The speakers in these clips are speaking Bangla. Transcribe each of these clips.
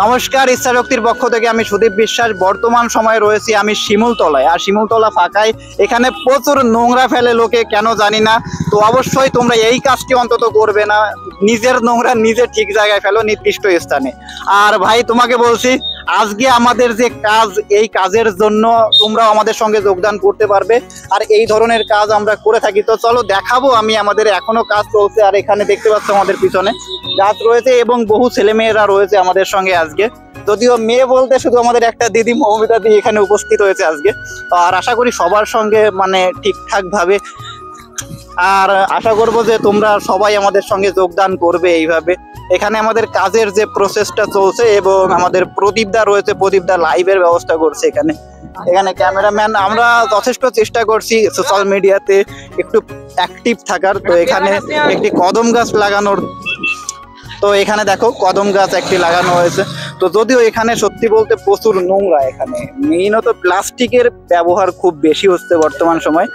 নমস্কার, ইচ্ছাশক্তির পক্ষ থেকে আমি সুদীপ বিশ্বাস। বর্তমান সময়ে রয়েছি আমি শিমুলতলায়, আর শিমুলতলা ফাঁকায়। এখানে প্রচুর নোংরা ফেলে লোকে, কেন জানি না। তো অবশ্যই তোমরা এই কাজটি অন্তত করবে না, নিজের নোংরা নিজে ঠিক জায়গায় ফেলো, নির্দিষ্ট স্থানে। আর ভাই তোমাকে বলছি, আজকে আমাদের যে কাজ, এই কাজের জন্য তোমরাও আমাদের সঙ্গে যোগদান করতে পারবে। আর এই ধরনের কাজ আমরা করে থাকি। তো চলো দেখাবো আমি, আমাদের এখনো কাজ চলছে। আর এখানে দেখতে পাচ্ছ আমাদের পিছনে গাছ রয়েছে এবং বহু ছেলেমেয়েরা রয়েছে আমাদের সঙ্গে আজকে। যদিও মেয়ে বলতে শুধু আমাদের একটা দিদি মৌমিতা দি এখানে উপস্থিত হয়েছে আজকে। আর আশা করি সবার সঙ্গে মানে ঠিকঠাক ভাবে, আর আশা করব যে তোমরা সবাই আমাদের সঙ্গে যোগদান করবে এইভাবে। এখানে আমাদের কাজের যে প্রসেসটা চলছে, এবং আমাদের প্রদীপদা রয়েছে, প্রদীপদা লাইভের ব্যবস্থা করছে এখানে। এখানে ক্যামেরাম্যান, আমরা যথেষ্ট চেষ্টা করছি সোশ্যাল মিডিয়াতে একটু অ্যাক্টিভ থাকার। তো এখানে একটি কদম গাছ লাগানোর, তো এখানে দেখো কদম গাছ একটি লাগানো হয়েছে। তো যদিও এখানে সত্যি বলতে প্রচুর নোংরা, এখানে মেইনত প্লাস্টিকের ব্যবহার খুব বেশি হচ্ছে বর্তমান সময়।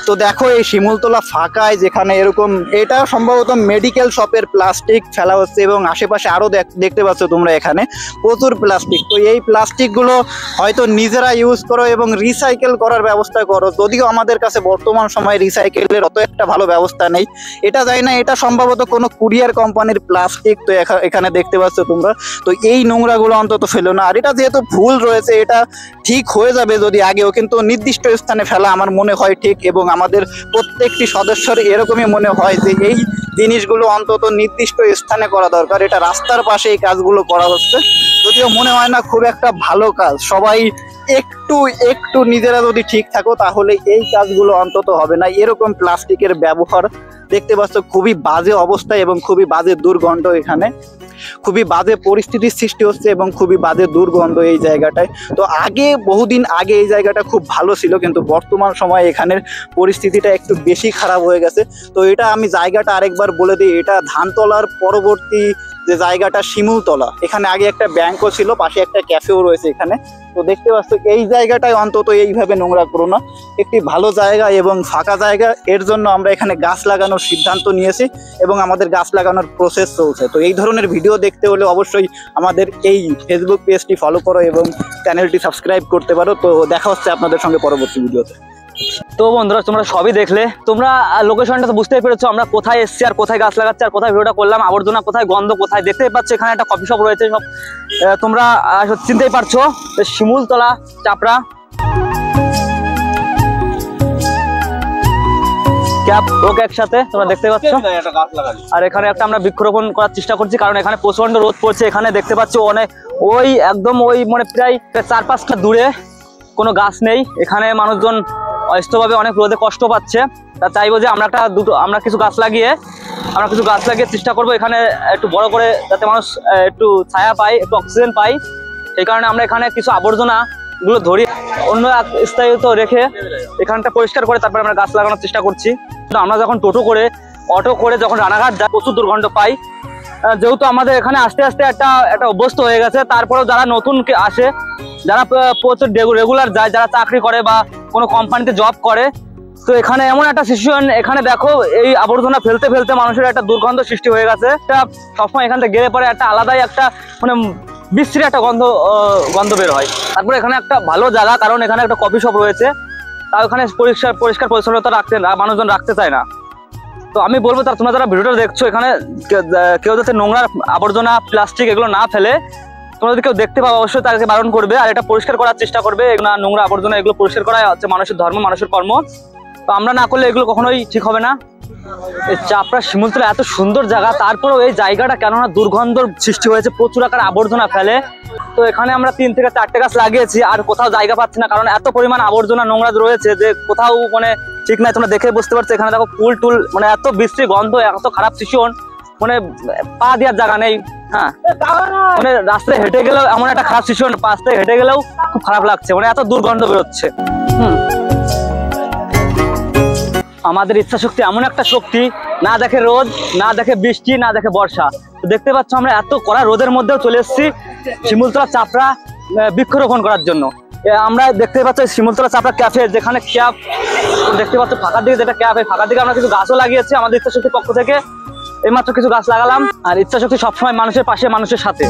তো দেখো এই শিমুলতলা ফাঁকায়, যেখানে এরকম, এটা সম্ভবত মেডিকেল শপের প্লাস্টিক ফেলা হচ্ছে, এবং আশেপাশে আরো দেখতে পাচ্ছ তোমরা এখানে প্রচুর প্লাস্টিক। তো এই প্লাস্টিকগুলো হয়তো নিজেরা ইউজ করো এবং রিসাইকেল করার ব্যবস্থা করো। যদিও আমাদের কাছে বর্তমান সময়ে রিসাইকেলের অত একটা ভালো ব্যবস্থা নেই। এটা জানি না, এটা সম্ভবত কোনো কুরিয়ার কোম্পানির প্লাস্টিক। তো এখানে দেখতে পাচ্ছ তোমরা। তো এই নোংরাগুলো অন্তত ফেলো না। আর এটা যেহেতু ভুল রয়েছে, এটা ঠিক হয়ে যাবে যদি আগেও, কিন্তু নির্দিষ্ট স্থানে ফেলা আমার মনে হয় ঠিক। এবং আমাদের প্রত্যেকটি সদস্যের এরকমই মনে হয় যে এই জিনিসগুলো অন্তত নির্দিষ্ট স্থানে করা দরকার। এটা রাস্তার পাশে এই কাজগুলো করা হচ্ছে, যদিও মনে হয় না খুব একটা ভালো কাজ। সবাই একটু একটু নিজেরা যদি ঠিক থাকো, তাহলে এই কাজগুলো অন্তত হবে না। এরকম প্লাস্টিকের ব্যবহার দেখতে পাচ্ছ, খুবই বাজে অবস্থা এবং খুবই বাজে দুর্গন্ধ। এখানে খুবই বাজে পরিস্থিতির সৃষ্টি হচ্ছে এবং খুবই বাজে দুর্গন্ধ এই জায়গাটায়। তো আগে, বহুদিন আগে এই জায়গাটা খুব ভালো ছিল, কিন্তু বর্তমান সময়ে এখানের পরিস্থিতিটা একটু বেশি খারাপ হয়ে গেছে। তো এটা আমি জায়গাটা আরেকবার বলে দিই, এটা ধানতলার পরবর্তী যে জায়গাটা শিমুলতলা। এখানে আগে একটা ব্যাংকও ছিল, পাশে একটা ক্যাফেও রয়েছে এখানে। তো দেখতে পাচ্ছ এই জায়গাটায় অন্তত এইভাবে নোংরা করো না, একটি ভালো জায়গা এবং ফাঁকা জায়গা। এর জন্য আমরা এখানে গাছ লাগানোর সিদ্ধান্ত নিয়েছি এবং আমাদের গাছ লাগানোর প্রসেস চলছে। তো এই ধরনের ভিডিও দেখতে হলে অবশ্যই আমাদের এই ফেসবুক পেজটি ফলো করো এবং চ্যানেলটি সাবস্ক্রাইব করতে পারো। তো দেখা হচ্ছে আপনাদের সঙ্গে পরবর্তী ভিডিওতে। তো বন্ধুরা, তোমরা সবই দেখলে, তোমরা লোকেশনটা তো বুঝতেই পেরেছো আমরা কোথায় এসেছি আর কোথায় গাছ লাগাচ্ছি আর কোথায় ভিডিওটা করলাম, আবর্জনা কোথায়, গন্ধ কোথায়। দেখতেই পাচ্ছ এখানে একটা কফি শপ রয়েছে, সব তোমরা চিনতেই পারছো, শিমুলতলা চাপড়া ক্যাব ওকে একসাথে তোমরা দেখতে পাচ্ছ। আর এখানে একটা আমরা বৃক্ষরোপণ করার চেষ্টা করছি, কারণ এখানে প্রচন্ড রোদ পড়ছে। এখানে দেখতে পাচ্ছ অনেক, ওই একদম ওই মানে প্রায় 4-5টা দূরে কোনো গাছ নেই। এখানে মানুষজন অস্থায়ীভাবে অনেক রোদে কষ্ট পাচ্ছে। তা চাইবো যে আমরা কিছু গাছ লাগিয়ে চেষ্টা করবো এখানে একটু বড় করে, যাতে মানুষ একটু ছায়া পায়, একটু অক্সিজেন পায়। এই কারণে আমরা এখানে কিছু আবর্জনাগুলো ধরি, অন্য স্থায়িত রেখে এখানটা পরিষ্কার করে তারপরে আমরা গাছ লাগানোর চেষ্টা করছি। তো আমরা যখন অটো করে যখন রানাঘাট যাই, প্রচুর দুর্গন্ধ পাই। যেহেতু আমাদের এখানে আস্তে আস্তে একটা অভ্যস্ত হয়ে গেছে, তারপরেও যারা নতুন আসে, যারা প্রচুর রেগুলার যায়, যারা চাকরি করে বা কোনো কোম্পানিতে জব করে, তো এখানে এমন একটা সিচুয়েশন, এখানে দেখো এই আবর্জনা ফেলতে ফেলতে মানুষের একটা দুর্গন্ধ সৃষ্টি হয়ে গেছে। এটা সবসময় এখান থেকে গেলে পরে একটা আলাদাই একটা মানে বিশ্রী একটা গন্ধ বের হয়। তারপরে এখানে একটা ভালো জায়গা, কারণ এখানে একটা কফি শপ রয়েছে, তা ওখানে পরিষ্কার পরিচ্ছন্নতা মানুষজন রাখতে চায় না। তো আমি বলবো তোমরা যারা ভিডিওটা দেখছো, এখানে কেউ যাতে নোংরা আবর্জনা প্লাস্টিক এগুলো না ফেলে, তোমরা যদি কেউ দেখতে পাও অবশ্যই তাকে বারণ করবে আর এটা পরিষ্কার করার চেষ্টা করবে। না, নোংরা আবর্জনা এগুলো পরিষ্কার করা হচ্ছে মানুষের ধর্ম, মানুষের কর্ম। তো আমরা না করলে এগুলো কখনোই ঠিক হবে না। এই চাপড়া শিমুলতলা এত সুন্দর জায়গা, তারপরেও এই জায়গাটা কেননা দুর্গন্ধ সৃষ্টি হয়েছে, প্রচুর আকার আবর্জনা ফেলে। তো এখানে আমরা 3 থেকে 4টে গাছ লাগিয়েছি, আর কোথাও জায়গা পাচ্ছি না, কারণ এত পরিমাণ আবর্জনা নোংরা রয়েছে যে কোথাও মানে ঠিক নাই। তোমরা দেখে বুঝতে পারছো এখানে দেখো ফুল টুল, মানে এত বিশ্রী গন্ধ, এত খারাপ সিচুয়েশন, মানে পা দেওয়ার জায়গা নেই। হ্যাঁ, মানে রাস্তায় হেঁটে গেলেও এমন একটা খারাপ সিচুয়েশন, রাস্তায় হেঁটে গেলেও খুব খারাপ লাগছে, মানে এত দুর্গন্ধ বেরোচ্ছে। আমাদের ইচ্ছা শক্তি এমন একটা শক্তি, না দেখে রোদ, না দেখে বৃষ্টি, না দেখে বর্ষা। তো দেখতে পাচ্ছ আমরা এত কড়া রোদের মধ্যেও চলে এসেছি শিমুলতলা চাপড়া বৃক্ষরোপণ করার জন্য। আমরা দেখতে পাচ্ছি শিমুলতলা চাপড়া ক্যাফে, যেখানে ক্যাব দেখতে পাচ্ছ ফাঁকার দিকে, যেটা ক্যাফ, এই ফাঁকার দিকে আমরা কিছু গাছও লাগিয়েছি আমাদের ইচ্ছা শক্তির পক্ষ থেকে। এইমাত্র কিছু গাছ লাগালাম। আর ইচ্ছা শক্তি সবসময় মানুষের পাশে, মানুষের সাথে।